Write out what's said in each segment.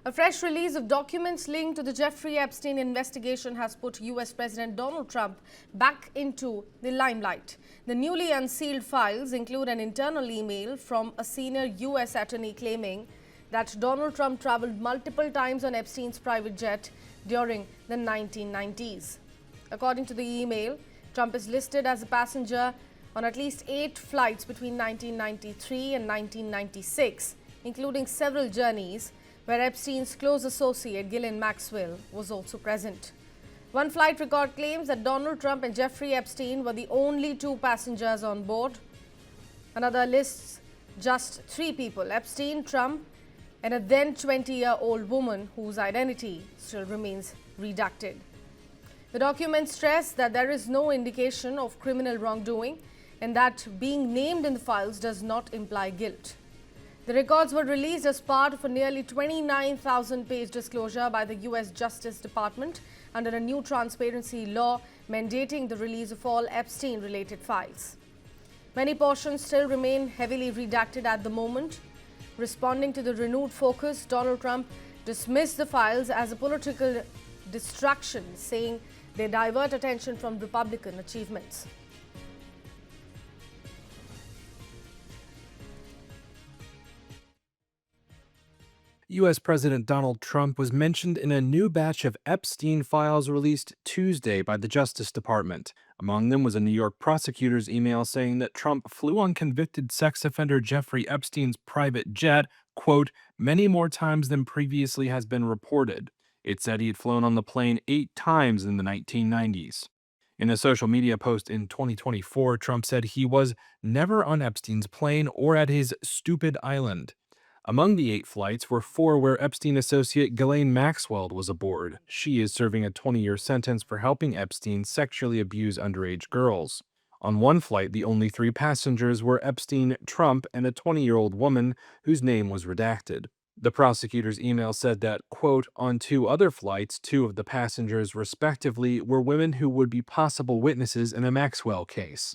A fresh release of documents linked to the Jeffrey Epstein investigation has put US President Donald Trump back into the limelight. The newly unsealed files include an internal email from a senior US attorney claiming that Donald Trump traveled multiple times on Epstein's private jet during the 1990s. According to the email, Trump is listed as a passenger on at least 8 flights between 1993 and 1996, including several journeys where Epstein's close associate Ghislaine Maxwell was also present. One flight record claims that Donald Trump and Jeffrey Epstein were the only 2 passengers on board. Another lists just 3 people: Epstein, Trump, and a then 20-year-old woman whose identity still remains redacted. The documents stress that there is no indication of criminal wrongdoing and that being named in the files does not imply guilt. The records were released as part of a nearly 29,000-page disclosure by the U.S. Justice Department under a new transparency law mandating the release of all Epstein-related files. Many portions still remain heavily redacted at the moment. Responding to the renewed focus, Donald Trump dismissed the files as a political distraction, saying they divert attention from Republican achievements. U.S. President Donald Trump was mentioned in a new batch of Epstein files released Tuesday by the Justice Department. Among them was a New York prosecutor's email saying that Trump flew on convicted sex offender Jeffrey Epstein's private jet, quote, many more times than previously has been reported. It said he had flown on the plane 8 times in the 1990s. In a social media post in 2024, Trump said he was never on Epstein's plane or at his stupid island. Among the 8 flights were 4 where Epstein associate Ghislaine Maxwell was aboard. She is serving a 20-year sentence for helping Epstein sexually abuse underage girls. On one flight, the only 3 passengers were Epstein, Trump, and a 20-year-old woman whose name was redacted. The prosecutor's email said that, quote, on 2 other flights, 2 of the passengers, respectively, were women who would be possible witnesses in a Maxwell case.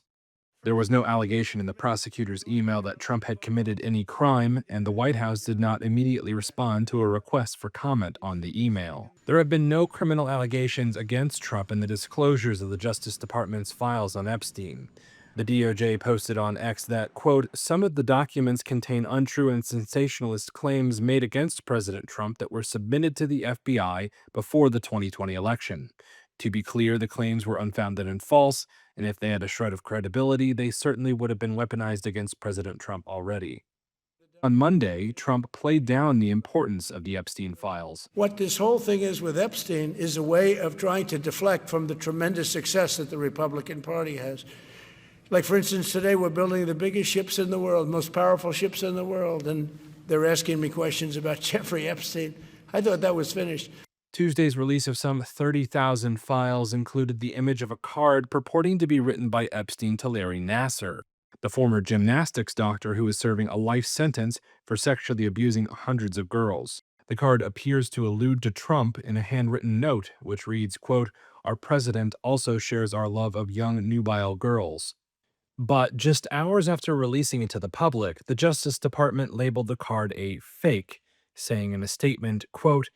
There was no allegation in the prosecutor's email that Trump had committed any crime, and the White House did not immediately respond to a request for comment on the email. There have been no criminal allegations against Trump in the disclosures of the Justice Department's files on Epstein. The DOJ posted on X that, quote, some of the documents contain untrue and sensationalist claims made against President Trump that were submitted to the FBI before the 2020 election. To be clear, the claims were unfounded and false, and if they had a shred of credibility, they certainly would have been weaponized against President Trump already. On Monday, Trump played down the importance of the Epstein files. What this whole thing is with Epstein is a way of trying to deflect from the tremendous success that the Republican Party has. Like, for instance, today we're building the biggest ships in the world, most powerful ships in the world, and they're asking me questions about Jeffrey Epstein. I thought that was finished. Tuesday's release of some 30,000 files included the image of a card purporting to be written by Epstein to Larry Nassar, the former gymnastics doctor who is serving a life sentence for sexually abusing hundreds of girls. The card appears to allude to Trump in a handwritten note, which reads, quote, our president also shares our love of young nubile girls. But just hours after releasing it to the public, the Justice Department labeled the card a fake, saying in a statement, quote,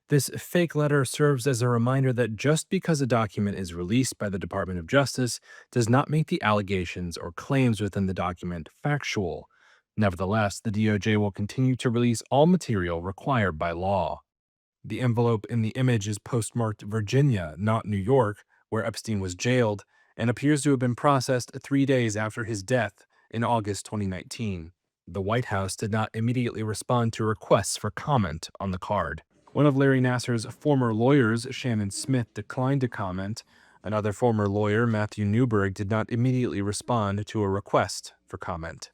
this fake letter serves as a reminder that just because a document is released by the Department of Justice does not make the allegations or claims within the document factual. Nevertheless, the DOJ will continue to release all material required by law. The envelope in the image is postmarked Virginia, not New York, where Epstein was jailed, and appears to have been processed 3 days after his death in August 2019. The White House did not immediately respond to requests for comment on the card. One of Larry Nassar's former lawyers, Shannon Smith, declined to comment. Another former lawyer, Matthew Newberg, did not immediately respond to a request for comment.